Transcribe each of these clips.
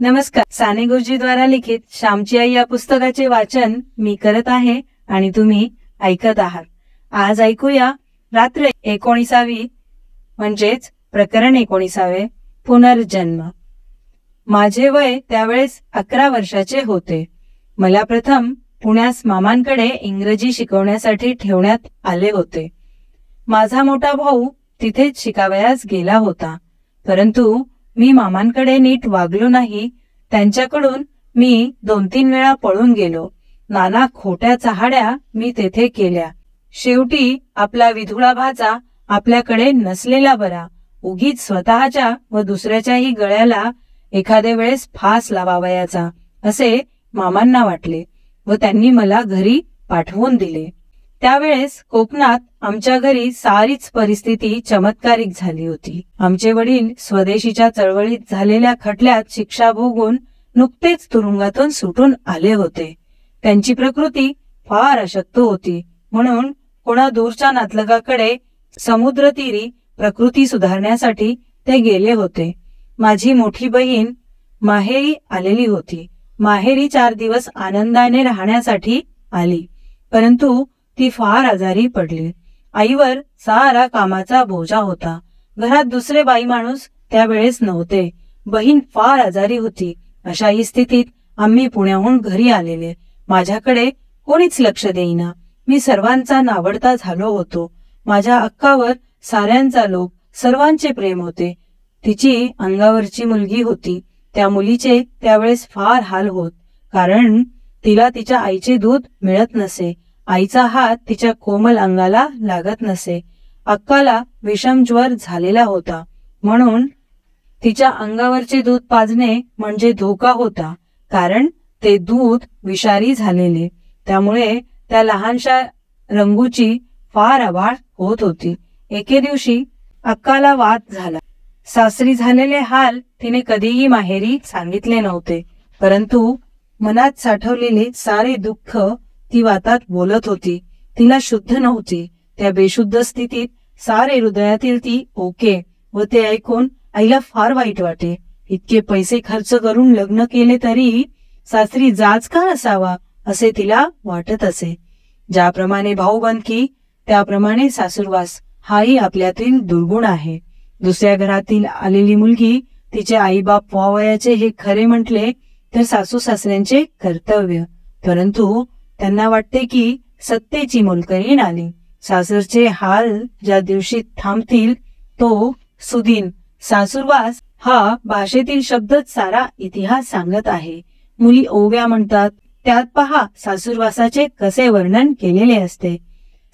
नमस्कार. साने गुरुजी द्वारा लिखित श्यामची आई या पुस्तकाचे वाचन मी करत आहे आणि तुम्ही ऐकत आहात. आज ऐकूया रात्र 19वी म्हणजेच प्रकरण 19वे, पुनर्जन्म. माझे वय त्यावेळेस 11 वर्षाचे होते. मला प्रथम पुण्यास मामांकडे इंग्रजी शिकवण्यासाठी ठेवण्यात आले होते. माझा मोठा भाऊ तिथेच शिकावयास गेला होता, परंतु मी मामांकडे नीट वागलो नाही. त्यांच्याकडून मी 2-3 वेळा पळून गेलो. नाना खोट्या चहाड्या मी तेथे केल्या. शेवटी आपला विधुळा भाचा आपल्याकडे नसलेला बरा. उगीच स्वतःच्या व दुसऱ्याच्याही गळ्याला एखाद्या वेळेस फास लावावयाचा असे मामांना वाटले व त्यांनी मला घरी पाठवून दिले. त्यावेळेस कोकणात आमच्या घरी सारीच परिस्थिती चमत्कारिक झाली होती. आमचे वडील स्वदेशीच्या चळवळीत झालेल्या खटल्यात शिक्षा भोगून नुकतेच तुरुंगातून सुटून आले होते. त्यांची प्रकृती फार अशक्त होती, म्हणून कोणा दूरच्या नातलगाकडे समुद्रतीरी प्रकृती सुधारण्यासाठी ते गेले होते. माझी मोठी बहीण माहेरी आलेली होती. माहेरी 4 दिवस आनंदाने राहण्यासाठी आली, परंतु ती फार आजारी पडली. आईवर सारा कामाचा बोजा होता. घरात दुसरे बाई माणूस त्यावेळेस नव्हते. बहीण फार आजारी होती. अशाही स्थितीत आम्ही पुण्याहून घरी आलेले. माझ्याकडे कोणीच लक्ष देईना. मी सर्वांचा नावडता झालो होतो. माझ्या अक्कावर साऱ्यांचा लोभ, सर्वांचे प्रेम होते. तिची अंगावरची मुलगी होती. त्या मुलीचे त्यावेळेस फार हाल होत, कारण तिला तिच्या आईचे दूध मिळत नसे. आईचा हात तिच्या कोमल अंगाला लागत नसे. अक्काला विषम ज्वर झालेला होता, म्हणून तिच्या अंगावरचे दूध पाजणे म्हणजे धोका होता, कारण ते दूध विषारी झालेले. त्यामुळे त्या लहानशा रंगूची फार आवाज होत होती. एके दिवशी अक्काला वात झाला. सासरी झालेले हाल तिने कधीही माहेरी सांगितले नव्हते, परंतु मनात साठवलेले सारे दुःख ती वातात बोलत होती. तिला शुद्ध नव्हती. त्या बेशुद्ध स्थितीत सारे हृदयातील ती ओके व ते ऐकून आईला फार वाईट वाटे. इतके पैसे खर्च करून लग्न केले तरी सासरी जाच का असावा असे तिला वाटत असे. ज्याप्रमाणे भाऊबंदकी त्याप्रमाणे सासूरवास हाही आपल्यातील दुर्गुण आहे. दुसऱ्या घरातील आलेली मुलगी तिचे आईबाप व्हावयाचे हे खरे म्हटले तर सासू सासऱ्यांचे कर्तव्य, परंतु त्यांना वाटते की सत्तेची मोलकरीण आली. सासरचे हाल ज्या दिवशी थांबतील तो सुदिन. सासूरवास हा भाषेतील शब्दच सारा इतिहास सांगत आहे. मुली ओव्या म्हणतात, त्यात पहा सासूरवासाचे कसे वर्णन केलेले असते.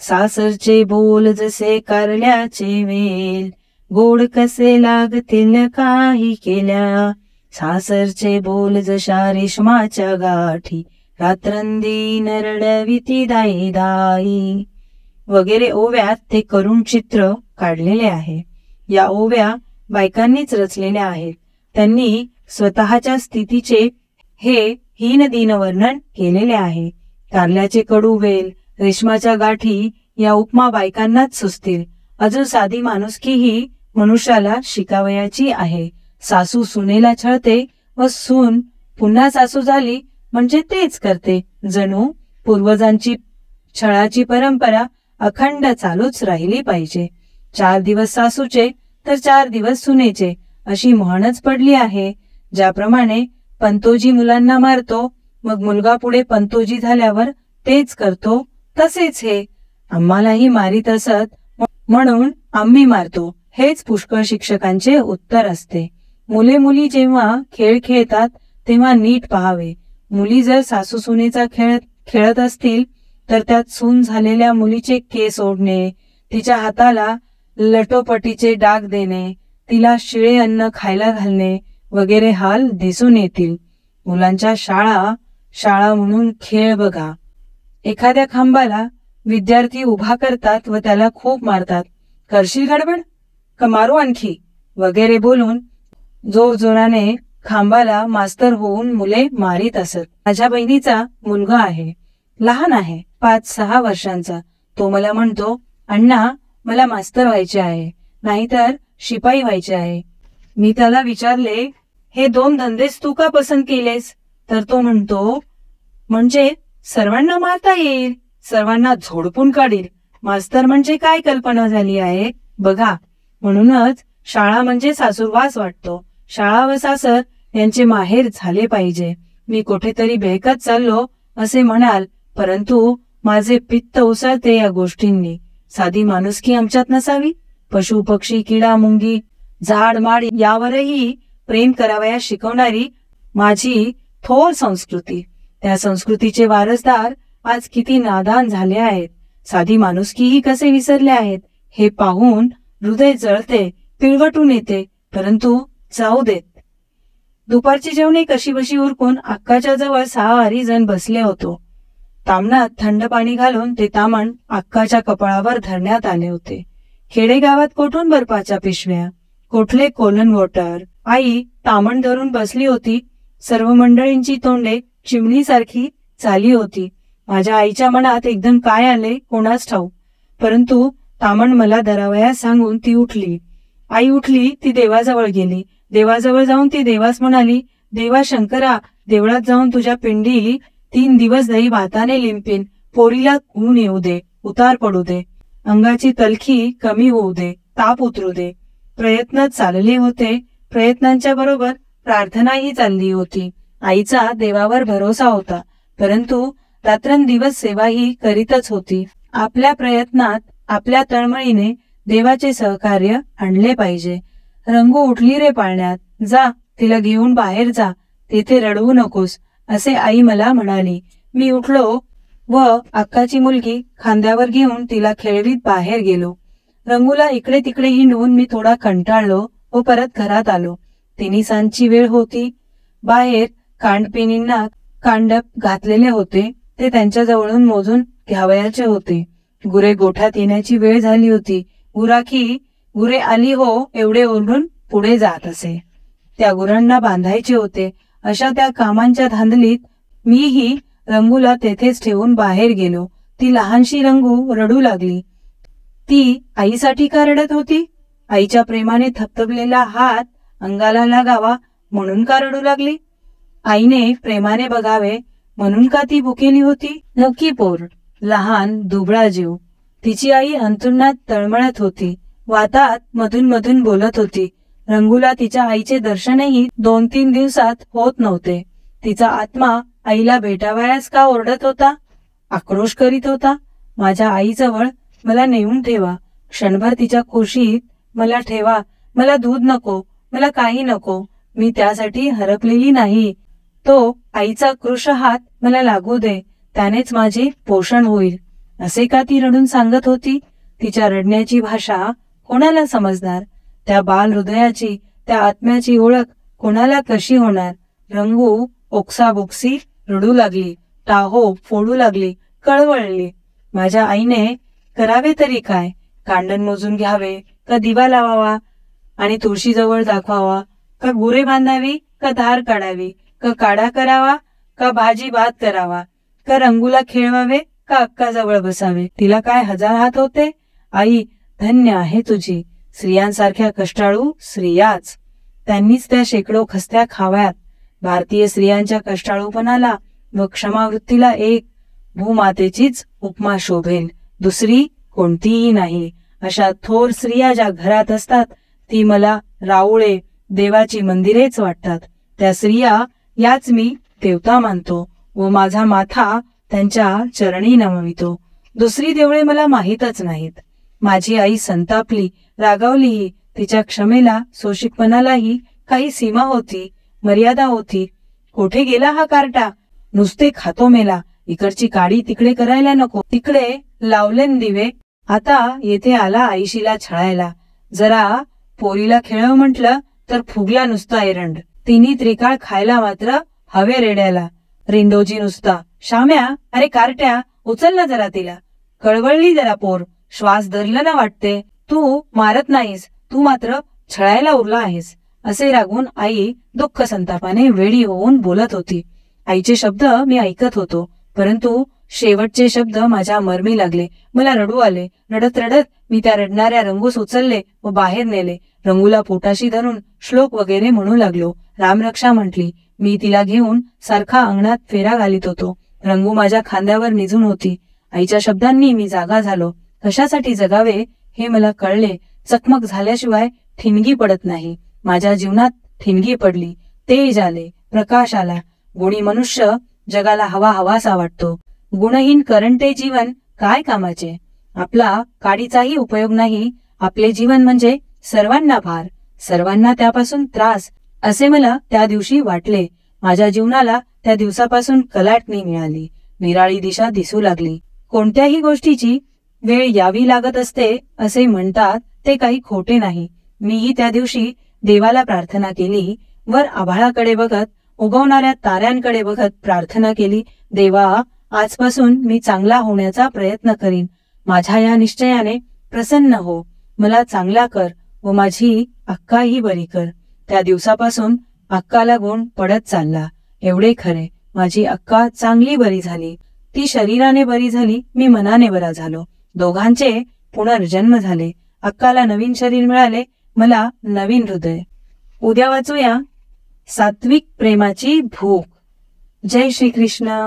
सासरचे बोल जसे कारल्याचे वेल, गोड कसे लागतील काही केल्या. सासरचे बोल जशा रेशमाच्या गाठी, रात्रंदी नरडविती दाई दाई वगैरे ओव्यात ते करुण चित्र काढलेले आहे. या ओव्या बायकांनीच रचलेल्या आहेत. त्यांनी स्वतःच्या स्थितीचे हे हीन-दीन वर्णन केलेले आहे. कारल्याचे कडू वेल, रेशमाच्या गाठी या उपमा बायकांनाच सुचतील. अजून साधी माणुसकीही मनुष्याला शिकावयाची आहे. सासू सुनेला छळते व सून पुन्हा सासू झाली म्हणजे तेच करते. जणू पूर्वजांची छळाची परंपरा अखंड चालूच राहिली पाहिजे. 4 दिवस सासूचे तर 4 दिवस सुनेचे अशी म्हणच पडली आहे. ज्याप्रमाणे पंतोजी मुलांना मारतो, मग मुलगा पुढे पंतोजी झाल्यावर तेच करतो, तसेच हे आम्हालाही मारीत असत म्हणून आम्ही मारतो, हेच पुष्कळ शिक्षकांचे उत्तर असते. मुले मुली जेव्हा खेळ खेळतात तेव्हा नीट पाहावे. मुली जर सासू सुनेचा खेळ खेळत असतील तर त्यात सून झालेल्या मुलीचे केस ओढणे, तिच्या हाताला लटोपटीचे डाग देणे, तिला शिळे अन्न खायला घालणे वगैरे हाल दिसून येतील. मुलांच्या शाळा म्हणून खेळ बघा. एखाद्या खांबाला विद्यार्थी उभा करतात व त्याला खूप मारतात. करशील गडबड का मारू आणखी वगैरे बोलून जोरजोराने खांबाला मास्तर होऊन मुले मारीत असत. माझ्या बहिणीचा मुलगा आहे, लहान आहे, 5-6 वर्षांचा. तो मला म्हणतो, अण्णा मला मास्तर व्हायचे आहे, नाहीतर शिपाई व्हायचे आहे. मी त्याला विचारले, हे 2 धंदेच तू का पसंत केलेस? तर तो म्हणतो, म्हणजे सर्वांना मारता येईल, सर्वांना झोडपून काढील. मास्तर म्हणजे काय कल्पना झाली आहे बघा. म्हणूनच शाळा म्हणजे सासूरवास वाटतो. शाळा व सासर यांचे माहेर झाले पाहिजे. मी कुठेतरी बेहकत चाललो असे म्हणाल, परंतु माझे पित्त उसळते या गोष्टींनी. साधी माणुसकी आमच्यात नसावी? पशु पक्षी किडा मुंगी झाड माड यावरही प्रेम करावयास शिकवणारी माझी थोर संस्कृती. त्या संस्कृतीचे वारसदार आज किती नादान झाले आहेत. साधी माणुसकीही कसे विसरले आहेत हे पाहून हृदय जळते, पिळवटून येते. परंतु जाऊ देत. दुपारची जेवणे कशीबशी उरकून अक्काच्या जवळ 6 जण बसले होतो. तामणात थंड पाणी घालून ते तामण अक्काच्या कपाळावर धरण्यात आले होते. खेडेगावात कोठून बर्फाच्या पिशव्या, कोठले कोलन वॉटर. आई तामण धरून बसली होती. सर्व मंडळींची तोंडे चिमणीसारखी चाली होती. माझ्या आईच्या मनात एकदम काय आले कोणास ठाऊक, परंतु तामण मला धरावयास सांगून ती उठली. आई उठली, ती देवाजवळ गेली. देवाजवळ जाऊन ती देवास म्हणाली, देवा शंकरा, देवळात जाऊन तुझ्या पिंडी 3 दिवस दही भाताने लिंपीन. पोरीला ऊन येऊ दे, उतार पडू दे, अंगाची तलखी कमी होऊ दे, ताप उतरू दे. प्रयत्न चालले होते. प्रयत्नांच्या बरोबर प्रार्थनाही चालली होती. आईचा देवावर भरोसा होता, परंतु रात्रंदिवस सेवाही करीतच होती. आपल्या प्रयत्नात आपल्या तळमळीने देवाचे सहकार्य आणले पाहिजे. रंगू उठली रे पाळण्यात, जा तिला घेऊन बाहेर जा, तेथे रडवू नकोस, असे आई मला म्हणाली. मी उठलो व अक्काची मुलगी खांद्यावर घेऊन तिला खेळवीत बाहेर गेलो. रंगूला इकडे तिकडे हिंडवून मी थोडा कंटाळलो व परत घरात आलो. 3 सांजची वेळ होती. बाहेर कांडपिनींना कांडप घातलेले होते, ते त्यांच्या जवळून मोजून घ्यावयाचे होते. गुरे गोठ्यात येण्याची वेळ झाली होती. गुराखी गुरे आली हो एवढे ओरडून पुढे जात असे. त्या गुरांना बांधायचे होते. अशा त्या कामांच्या धांदलीत मीही रंगूला तेथेच ठेवून बाहेर गेलो. ती लहानशी रंगू रडू लागली. ती आईसाठी का रडत होती? आईच्या प्रेमाने थपथपलेला हात अंगाला लागावा म्हणून का रडू लागली? आईने प्रेमाने बघावे म्हणून का ती भुकेली होती? मुकी पोर, लहान दुबळा जीव. तिची आई अंथरुणात तळमळत होती. वातात मधून मधून बोलत होती. रंगूला तिच्या आईचे दर्शनही 2-3 दिवसात होत नव्हते. तिचा आत्मा आईला भेटावयास का ओरडत होता, आक्रोश करीत होता. माझ्या आईजवळ मला नेऊन ठेवा, क्षणभर तिच्या कुशीत मला ठेवा. मला दूध नको, मला काही नको. मी त्यासाठी हरपलेली नाही. तो आईचा कृश हात मला लागू दे, त्यानेच माझे पोषण होईल, असे का ती रडून सांगत होती? तिच्या रडण्याची भाषा कोणाला समजणार? त्या बाल हृदयाची, त्या आत्म्याची ओळख कोणाला कशी होणार? रंगू ओक्साबोक्सी रडू लागली, टाहो फोडू लागली, कळवळली. माझ्या आईने करावे तरी काय? कांडण मोजून घ्यावे का दिवा लावावा आणि तुळशीजवळ दाखवावा? का गुरे बांधावी का धार काढावी? का काढा करावा का भाजी भात करावा? का रंगूला खेळवावे का अक्काजवळ बसावे? तिला काय 1000 हात होते? आई धन्य आहे तुझी. स्त्रियांसारख्या कष्टाळू स्त्रियाच, त्यांनीच त्या शेकडो खस्त्या खाव्यात. भारतीय स्त्रियांच्या कष्टाळूपणाला व क्षमावृत्तीला एक भूमातेचीच उपमा शोभेल, दुसरी कोणतीही नाही. अशा थोर स्त्रिया ज्या घरात असतात ती मला राऊळे, देवाची मंदिरेच वाटतात. त्या स्त्रिया याच मी देवता मानतो व माझा माथा त्यांच्या चरणी नमवितो. दुसरी देवळे मला माहीतच नाहीत. माझी आई संतापली, रागावलीही. तिच्या क्षमेला, सोशिकपणालाही काही सीमा होती, मर्यादा होती. कोठे गेला हा कार्टा? नुसते खातो मेला. इकडची काडी तिकडे करायला नको, तिकडे लावलेन दिवे, आता येथे आला आईशीला छळायला. जरा पोरीला खेळव म्हटलं तर फुगला नुसता एरंड. तिन्ही त्रिकाळ खायला मात्र हवे रेड्याला. रिंडोजी नुसता. शाम्या, अरे कार्ट्या, उचल ना जरा तिला. कळवळली जरा पोर, श्वास धरला ना वाटते. तू मारत नाहीस, तू मात्र छळायला उरला आहेस, असे रागून आई दुःख संतापाने वेडी होऊन बोलत होती. आईचे शब्द मी ऐकत होतो, परंतु शेवटचे शब्द माझ्या मर्मी लागले. मला रडू आले. रडत रडत मी त्या रडणाऱ्या रंगूस उचलले व बाहेर नेले. रंगूला पोटाशी धरून श्लोक वगैरे म्हणू लागलो. रामरक्षा म्हटली. मी तिला घेऊन सारखा अंगणात फेरा घालीत होतो. रंगू माझ्या खांद्यावर निजून होती. आईच्या शब्दांनी मी जागा झालो. कशासाठी जगावे हे मला कळले. चकमक झाल्याशिवाय ठिणगी पडत नाही. माझ्या जीवनात ठिणगी पडली. तेज आले, प्रकाश आला. गुणी मनुष्य जगाला हवा हवासा वाटतो. गुणहीन करंटे जीवन काय कामाचे. आपला काडीचाही उपयोग नाही. आपले जीवन म्हणजे सर्वांना भार, सर्वांना त्यापासून त्रास, असे मला त्या दिवशी वाटले. माझ्या जीवनाला त्या दिवसापासून कलाटणी मिळाली. निराळी दिशा दिसू लागली. कोणत्याही गोष्टीची वेळ यावी लागत असते असे म्हणतात ते काही खोटे नाही. मीही त्या दिवशी देवाला प्रार्थना केली. वर आभाळाकडे बघत, उगवणाऱ्या ताऱ्यांकडे बघत प्रार्थना केली. देवा, आजपासून मी चांगला होण्याचा प्रयत्न करीन. माझ्या या निश्चयाने प्रसन्न हो. मला चांगला कर व माझी अक्काही बरी कर. त्या दिवसापासून अक्काला गुण पडत चालला. एवढे खरे, माझी अक्का चांगली बरी झाली. ती शरीराने बरी झाली, मी मनाने बरा झालो. दोघांचे पुनर्जन्म झाले. अक्काला नवीन शरीर मिळाले, मला नवीन हृदय. उद्या वाचूया सात्विक प्रेमाची भूक. जय श्री कृष्ण.